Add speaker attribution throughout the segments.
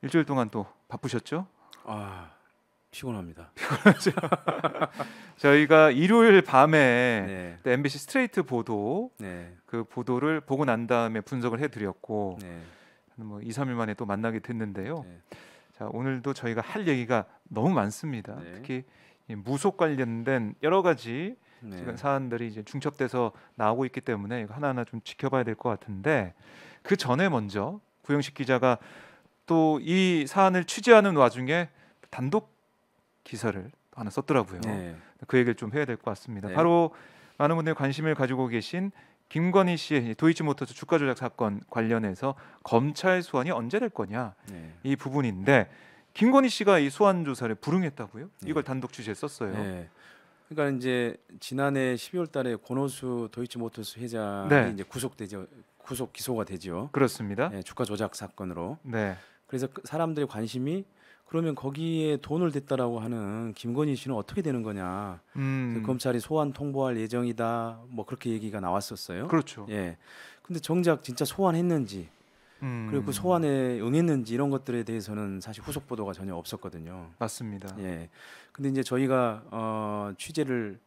Speaker 1: 일주일 동안 또 바쁘셨죠?
Speaker 2: 아, 피곤합니다.
Speaker 1: 저희가 일요일 밤에
Speaker 2: 네,
Speaker 1: 또 MBC 스트레이트 보도
Speaker 2: 네,
Speaker 1: 그 보도를 보고 난 다음에 분석을 해드렸고
Speaker 2: 네,
Speaker 1: 뭐 2, 3일 만에 또 만나게 됐는데요.
Speaker 2: 네,
Speaker 1: 자, 오늘도 저희가 할 얘기가 너무 많습니다.
Speaker 2: 네,
Speaker 1: 특히 이 무속 관련된 여러 가지 지금
Speaker 2: 네,
Speaker 1: 사안들이 이제 중첩돼서 나오고 있기 때문에 이거 하나하나 좀 지켜봐야 될 것 같은데 그 전에 먼저 구영식 기자가 또 이 사안을 취재하는 와중에 단독 기사를 하나 썼더라고요.
Speaker 2: 네,
Speaker 1: 그 얘기를 좀 해야 될 것 같습니다.
Speaker 2: 네,
Speaker 1: 바로 많은 분들이 관심을 가지고 계신 김건희 씨의 도이치모터스 주가 조작 사건 관련해서 검찰 소환이 언제 될 거냐
Speaker 2: 네,
Speaker 1: 이 부분인데 김건희 씨가 이 소환 조사를 불응했다고요? 이걸
Speaker 2: 네,
Speaker 1: 단독 취재했었어요.
Speaker 2: 네. 그러니까 이제 지난해 12월달에 권오수 도이치모터스 회장이
Speaker 1: 네,
Speaker 2: 이제 구속되죠. 구속 기소가 되죠.
Speaker 1: 그렇습니다.
Speaker 2: 네, 주가 조작 사건으로.
Speaker 1: 네,
Speaker 2: 그래서 사람들의 관심이 그러면 거기에 돈을 댔다라고 하는 김건희 씨는 어떻게 되는 거냐. 그래서 검찰이 소환 통보할 예정이다. 뭐 그렇게 얘기가 나왔었어요.
Speaker 1: 그렇죠.
Speaker 2: 예. 근데 정작 진짜 소환했는지 그리고 그 소환에 응했는지 이런 것들에 대해서는 사실 후속 보도가 전혀 없었거든요.
Speaker 1: 맞습니다.
Speaker 2: 예. 근데 이제 저희가 취재를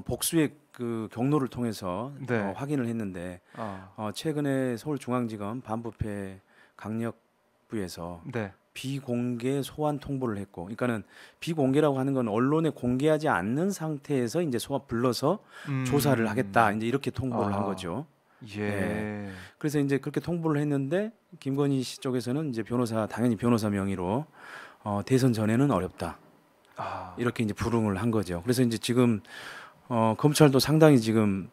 Speaker 2: 복수의 그 경로를 통해서
Speaker 1: 네,
Speaker 2: 확인을 했는데 최근에 서울중앙지검 반부패 강력부에서
Speaker 1: 네,
Speaker 2: 비공개 소환 통보를 했고, 그러니까는 비공개라고 하는 건 언론에 공개하지 않는 상태에서 이제 불러서 조사를 하겠다 이제 이렇게 통보를 한 거죠. 예.
Speaker 1: 예,
Speaker 2: 그래서 이제 그렇게 통보를 했는데 김건희 씨 쪽에서는 이제 당연히 변호사 명의로 대선 전에는 어렵다
Speaker 1: 아,
Speaker 2: 이렇게 이제 불응을 한 거죠. 그래서 이제 지금 검찰도 상당히 지금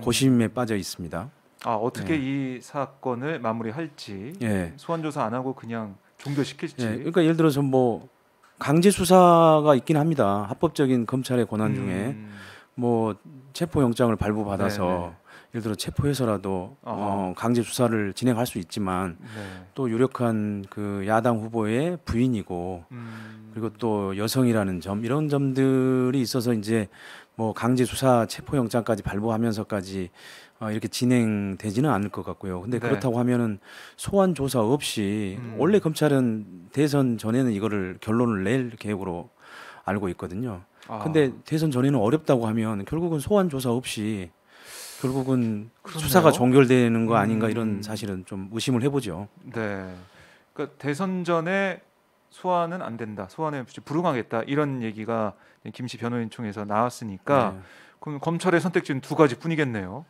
Speaker 2: 고심에 빠져 있습니다.
Speaker 1: 어떻게
Speaker 2: 예.
Speaker 1: 이 사건을 마무리할지
Speaker 2: 예.
Speaker 1: 소환 조사 안 하고 그냥 종결시킬지.
Speaker 2: 예. 그러니까 예를 들어서 뭐 강제 수사가 있긴 합니다. 합법적인 검찰의 권한 중에 뭐 체포 영장을 발부받아서
Speaker 1: 네네.
Speaker 2: 예를 들어 체포해서라도
Speaker 1: 어허.
Speaker 2: 강제 수사를 진행할 수 있지만
Speaker 1: 네.
Speaker 2: 또 유력한 그 야당 후보의 부인이고 그리고 또 여성이라는 점 이런 점들이 있어서 이제 뭐 강제 수사 체포 영장까지 발부하면서까지 이렇게 진행되지는 않을 것 같고요. 근데
Speaker 1: 네.
Speaker 2: 그렇다고 하면은 소환 조사 없이 원래 검찰은 대선 전에는 이거를 결론을 낼 계획으로 알고 있거든요. 근데 대선 전에는 어렵다고 하면 결국은 소환 조사 없이 결국은
Speaker 1: 그렇네요.
Speaker 2: 수사가 종결되는 거 아닌가 이런 사실은 좀 의심을 해보죠.
Speaker 1: 네. 그러니까 대선 전에 소환은 안 된다. 소환에 불응하겠다. 이런 얘기가 김씨 변호인 총에서 나왔으니까
Speaker 2: 네.
Speaker 1: 그럼 검찰의 선택지는 두 가지뿐이겠네요.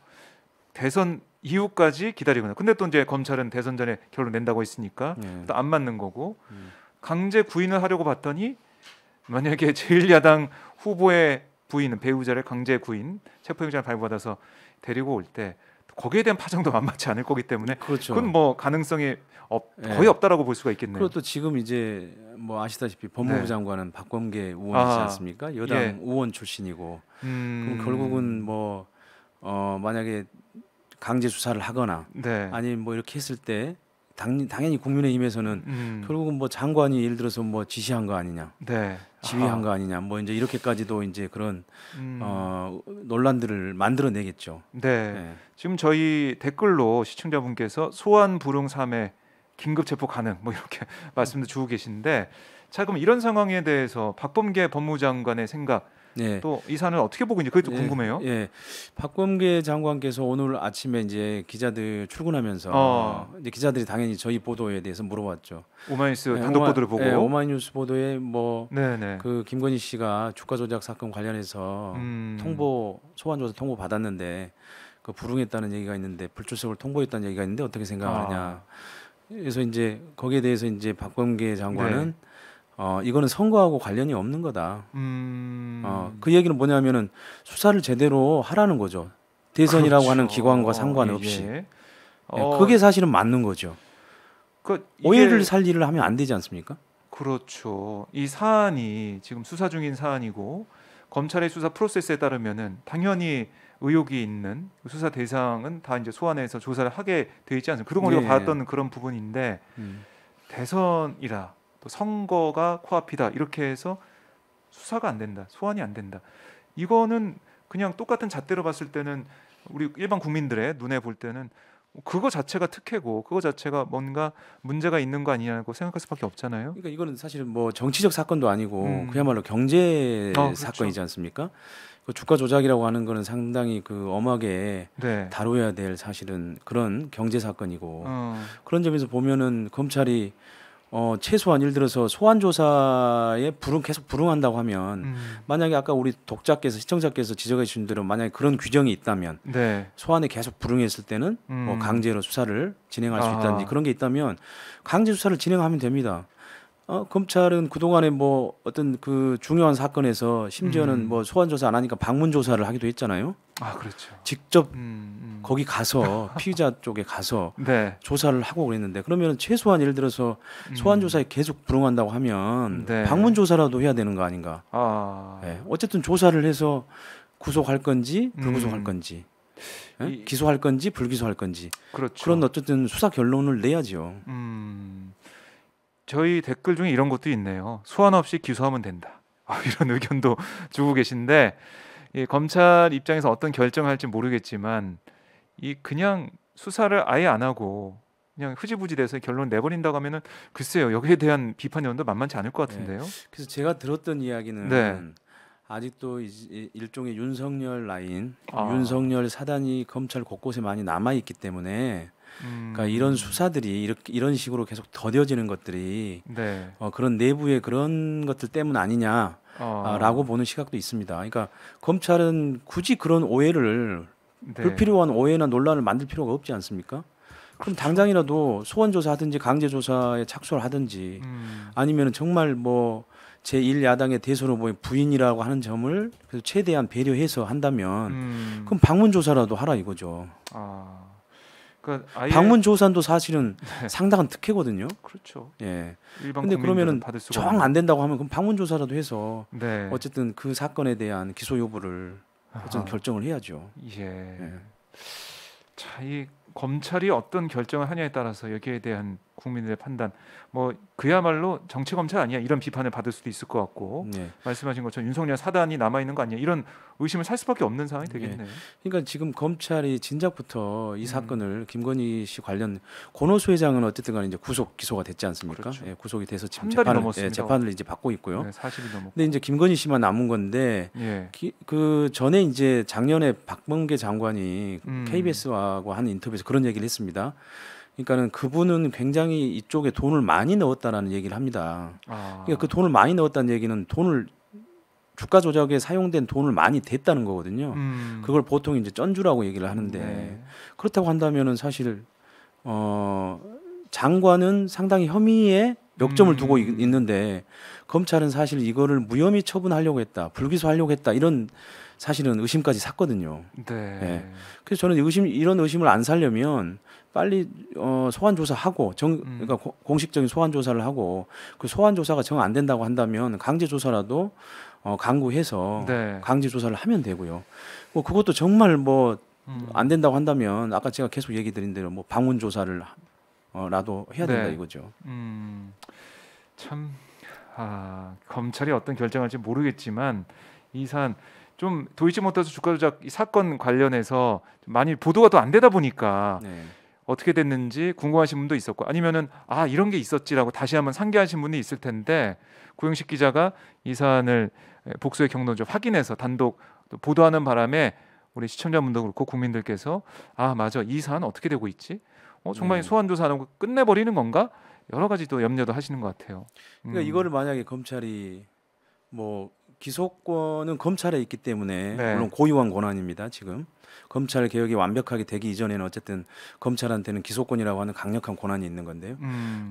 Speaker 1: 대선 이후까지 기다리거나. 근데 또 이제 검찰은 대선 전에 결론 낸다고 했으니까
Speaker 2: 네.
Speaker 1: 또 안 맞는 거고 강제 구인을 하려고 봤더니 만약에 제1야당 후보의 부인은 배우자를 강제 구인 체포영장을 발부받아서 데리고 올 때 거기에 대한 파장도 만만치 않을 거기 때문에
Speaker 2: 그렇죠.
Speaker 1: 그건 뭐 가능성이
Speaker 2: 네.
Speaker 1: 거의 없다라고 볼 수가 있겠네요.
Speaker 2: 그리고 또 지금 이제 뭐 아시다시피 법무부
Speaker 1: 네.
Speaker 2: 장관은 박범계 의원이지
Speaker 1: 아,
Speaker 2: 않습니까? 여당
Speaker 1: 예.
Speaker 2: 의원 출신이고 그럼
Speaker 1: 음,
Speaker 2: 결국은 뭐 만약에 강제 수사를 하거나
Speaker 1: 네.
Speaker 2: 아니면 뭐 이렇게 했을 때 당연히 국민의힘에서는 결국은 뭐 장관이 예를 들어서 뭐 지시한 거 아니냐,
Speaker 1: 네.
Speaker 2: 지휘한
Speaker 1: 아하.
Speaker 2: 거 아니냐, 뭐 이제 이렇게까지도 이제 그런 논란들을 만들어내겠죠.
Speaker 1: 네.
Speaker 2: 네.
Speaker 1: 지금 저희 댓글로 시청자분께서 소환 불응 3회 긴급 체포 가능 뭐 이렇게 말씀도 주고 계신데 자 그럼 이런 상황에 대해서 박범계 법무장관의 생각
Speaker 2: 네.
Speaker 1: 또 이 사안을 어떻게 보고 있는지 그게 또
Speaker 2: 예,
Speaker 1: 궁금해요.
Speaker 2: 예. 박범계 장관께서 오늘 아침에 이제 기자들 출근하면서 이제 기자들이 당연히 저희 보도에 대해서 물어봤죠.
Speaker 1: 오마이뉴스
Speaker 2: 예,
Speaker 1: 단독 보도를 보고.
Speaker 2: 오마이뉴스 보도에 뭐
Speaker 1: 네네.
Speaker 2: 그 김건희 씨가 주가 조작 사건 관련해서 소환 조사 통보 받았는데 그 불응했다는 얘기가 있는데 불출석을 통보했다는 얘기가 있는데 어떻게 생각하느냐. 그래서 이제 거기에 대해서 이제 박범계 장관은 이거는 선거하고 관련이 없는 거다. 그 얘기는 뭐냐면은 수사를 제대로 하라는 거죠. 대선이라고 하는
Speaker 1: 그렇죠.
Speaker 2: 기관과 상관없이.
Speaker 1: 예.
Speaker 2: 그게 사실은 맞는 거죠.
Speaker 1: 이게
Speaker 2: 오해를 살 일을 하면 안 되지 않습니까?
Speaker 1: 그렇죠. 이 사안이 지금 수사 중인 사안이고 검찰의 수사 프로세스에 따르면은 당연히 의혹이 있는 수사 대상은 다 이제 소환해서 조사를 하게 돼 있지 않습니까? 그동안 우리가
Speaker 2: 예.
Speaker 1: 봤던 그런 부분인데 대선이라 또 선거가 코앞이다 이렇게 해서 수사가 안 된다, 소환이 안 된다. 이거는 그냥 똑같은 잣대로 봤을 때는 우리 일반 국민들의 눈에 볼 때는 그거 자체가 특혜고 그거 자체가 뭔가 문제가 있는 거 아니냐고 생각할 수밖에 없잖아요.
Speaker 2: 그러니까 이거는 사실은 뭐 정치적 사건도 아니고
Speaker 1: 음.
Speaker 2: 그야말로 경제
Speaker 1: 그렇죠.
Speaker 2: 사건이지 않습니까? 그 주가 조작이라고 하는 거는 상당히 그 엄하게
Speaker 1: 네.
Speaker 2: 다뤄야 될 사실은 그런 경제 사건이고
Speaker 1: 어.
Speaker 2: 그런 점에서 보면은 검찰이 최소한 예를 들어서 소환 조사에 계속 불응한다고 하면 만약에 아까 우리 독자께서 시청자께서 지적해 주신 대로 만약에 그런 규정이 있다면
Speaker 1: 네.
Speaker 2: 소환에 계속 불응했을 때는 뭐 강제로 수사를 진행할 수
Speaker 1: 아.
Speaker 2: 있다든지 그런 게 있다면 강제 수사를 진행하면 됩니다. 검찰은 그동안에 뭐 어떤 그 중요한 사건에서 심지어는 뭐 소환 조사 안 하니까 방문 조사를 하기도 했잖아요.
Speaker 1: 아, 그렇죠.
Speaker 2: 직접 거기 가서 피의자 쪽에 가서
Speaker 1: 네.
Speaker 2: 조사를 하고 그랬는데 그러면 최소한 예를 들어서 소환 조사에 계속 불응한다고 하면
Speaker 1: 네.
Speaker 2: 방문 조사라도 해야 되는 거 아닌가?
Speaker 1: 아.
Speaker 2: 네. 어쨌든 조사를 해서 구속할 건지 불구속할 건지 기소할 건지 불기소할 건지
Speaker 1: 그렇죠.
Speaker 2: 그런 어쨌든 수사 결론을 내야죠.
Speaker 1: 저희 댓글 중에 이런 것도 있네요. 소환 없이 기소하면 된다. 이런 의견도 주고 계신데 이 검찰 입장에서 어떤 결정을 할지 모르겠지만 이 그냥 수사를 아예 안 하고 그냥 흐지부지돼서 결론 내버린다고 하면은 글쎄요 여기에 대한 비판 여론도 만만치 않을 것 같은데요.
Speaker 2: 그래서 제가 들었던 이야기는
Speaker 1: 네.
Speaker 2: 아직도 일종의 윤석열 라인,
Speaker 1: 아.
Speaker 2: 윤석열 사단이 검찰 곳곳에 많이 남아 있기 때문에 그러니까 이런 수사들이 이런 식으로 계속 더뎌지는 것들이
Speaker 1: 네.
Speaker 2: 그런 내부의 그런 것들 때문 아니냐라고 보는 시각도 있습니다. 그러니까 검찰은 굳이 그런 오해를
Speaker 1: 네.
Speaker 2: 불필요한 오해나 논란을 만들 필요가 없지 않습니까? 그럼 당장이라도 소환 조사하든지 강제 조사에 착수를 하든지 아니면 정말 뭐 제1야당의 대선 후보의 부인이라고 하는 점을 그래서 최대한 배려해서 한다면 그럼 방문 조사라도 하라 이거죠.
Speaker 1: 그러니까 아예
Speaker 2: 방문 조사도 사실은
Speaker 1: 네.
Speaker 2: 상당한 특혜거든요.
Speaker 1: 그렇죠.
Speaker 2: 예.
Speaker 1: 일반
Speaker 2: 근데
Speaker 1: 국민들은
Speaker 2: 그러면은
Speaker 1: 받을 수가
Speaker 2: 정 안 된다고 하면 그럼 방문 조사라도 해서
Speaker 1: 네.
Speaker 2: 어쨌든 그 사건에 대한 기소 여부를 어쨌든
Speaker 1: 아하.
Speaker 2: 결정을 해야죠.
Speaker 1: 예. 자, 이 검찰이 어떤 결정을 하냐에 따라서 여기에 대한 국민들의 판단, 뭐 그야말로 정치 검찰 아니야 이런 비판을 받을 수도 있을 것 같고
Speaker 2: 네.
Speaker 1: 말씀하신 것처럼 윤석열 사단이 남아 있는 거 아니야 이런 의심을 살 수밖에 없는 상황이 되겠네요.
Speaker 2: 그러니까 지금 검찰이 진작부터 이 사건을 김건희 씨 관련 권오수 회장은 어쨌든간에 이제 구속 기소가 됐지 않습니까?
Speaker 1: 그렇죠.
Speaker 2: 예, 구속이 돼서 지금
Speaker 1: 한 달이 넘었습니다.
Speaker 2: 재판을 이제 받고 있고요.
Speaker 1: 네, 40이 넘었고.
Speaker 2: 근데 이제 김건희 씨만 남은 건데
Speaker 1: 예.
Speaker 2: 그 전에 이제 작년에 박범계 장관이
Speaker 1: 음.
Speaker 2: KBS하고 한 인터뷰에서 그런 얘기를 했습니다. 그러니까는 그분은 굉장히 이쪽에 돈을 많이 넣었다라는 얘기를 합니다. 그러니까 그 돈을 많이 넣었다는 얘기는 주가 조작에 사용된 돈을 많이 댔다는 거거든요. 그걸 보통 이제 쩐주라고 얘기를 하는데
Speaker 1: 네.
Speaker 2: 그렇다고 한다면은 사실 장관은 상당히 혐의에 역점을 두고 있는데 검찰은 사실 이거를 무혐의 처분하려고 했다, 불기소하려고 했다 이런 사실은 의심까지 샀거든요.
Speaker 1: 네.
Speaker 2: 네. 그래서 저는 이런 의심을 안 살려면 빨리 소환 조사하고 그러니까 공식적인 소환 조사를 하고 그 소환 조사가 정 안 된다고 한다면 강제 조사라도 강구해서
Speaker 1: 네.
Speaker 2: 강제 조사를 하면 되고요. 뭐 그것도 정말 뭐 안 된다고 한다면 아까 제가 계속 얘기 드린 대로 뭐 방문 조사를 라도 해야 된다
Speaker 1: 네.
Speaker 2: 이거죠.
Speaker 1: 참 검찰이 어떤 결정할지 모르겠지만 이 사안 좀 도이치모터스 주가 조작 이 사건 관련해서 많이 보도가 또 안 되다 보니까
Speaker 2: 네.
Speaker 1: 어떻게 됐는지 궁금하신 분도 있었고 아니면은 이런 게 있었지라고 다시 한번 상기하신 분이 있을 텐데 구영식 기자가 이 사안을 복수의 경로 좀 확인해서 단독 또 보도하는 바람에 우리 시청자분도 그렇고 국민들께서 맞아 이 사안 어떻게 되고 있지? 정말
Speaker 2: 네.
Speaker 1: 소환 조사하는 거 끝내버리는 건가? 여러 가지 또 염려도 하시는 것 같아요.
Speaker 2: 그러니까 이거를 만약에 검찰이 뭐 기소권은 검찰에 있기 때문에
Speaker 1: 네.
Speaker 2: 물론 고유한 권한입니다. 지금 검찰 개혁이 완벽하게 되기 이전에는 어쨌든 검찰한테는 기소권이라고 하는 강력한 권한이 있는 건데요.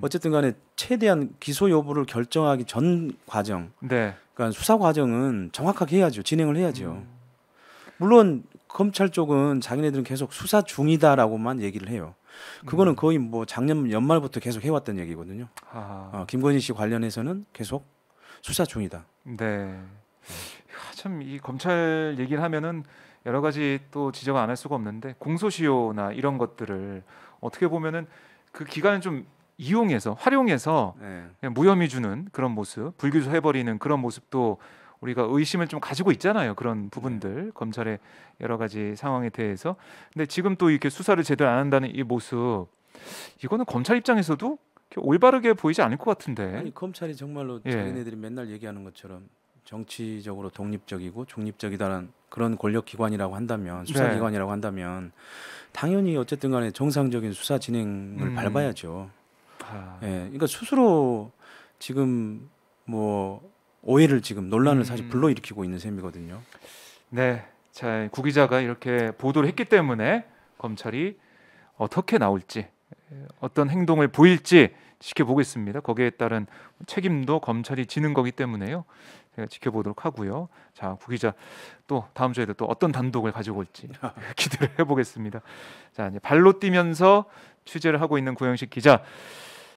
Speaker 2: 어쨌든간에 최대한 기소 여부를 결정하기 전 과정,
Speaker 1: 네.
Speaker 2: 그러니까 수사 과정은 정확하게 해야죠. 진행을 해야죠. 물론 검찰 쪽은 자기네들은 계속 수사 중이다라고만 얘기를 해요. 그거는 거의 뭐 작년 연말부터 계속 해왔던 얘기거든요. 김건희 씨 관련해서는 계속 수사 중이다.
Speaker 1: 네. 참 이 검찰 얘기를 하면은 여러 가지 또 지적을 안 할 수가 없는데 공소시효나 이런 것들을 어떻게 보면은 그 기간을 좀 이용해서 활용해서
Speaker 2: 네.
Speaker 1: 그냥 무혐의 주는 그런 모습, 불기소 해버리는 그런 모습도 우리가 의심을 좀 가지고 있잖아요. 그런 부분들 검찰의 여러 가지 상황에 대해서. 근데 지금 또 이렇게 수사를 제대로 안 한다는 이 모습, 이거는 검찰 입장에서도 이렇게 올바르게 보이지 않을 것 같은데.
Speaker 2: 아니 검찰이 정말로
Speaker 1: 예.
Speaker 2: 자기네들이 맨날 얘기하는 것처럼 정치적으로 독립적이고 중립적이다는 그런 권력기관이라고 한다면 수사기관이라고 한다면 당연히 어쨌든 간에 정상적인 수사 진행을 밟아야죠. 예, 그러니까 스스로 지금 뭐 오해를 지금 논란을 사실 불러일으키고 있는 셈이거든요.
Speaker 1: 네, 자, 구 기자가 이렇게 보도를 했기 때문에 검찰이 어떻게 나올지, 어떤 행동을 보일지 지켜보겠습니다. 거기에 따른 책임도 검찰이 지는 거기 때문에요. 제가 지켜보도록 하고요. 자, 구 기자 또 다음 주에도 또 어떤 단독을 가지고 올지 기대를 해보겠습니다. 자, 이제 발로 뛰면서 취재를 하고 있는 고영식 기자.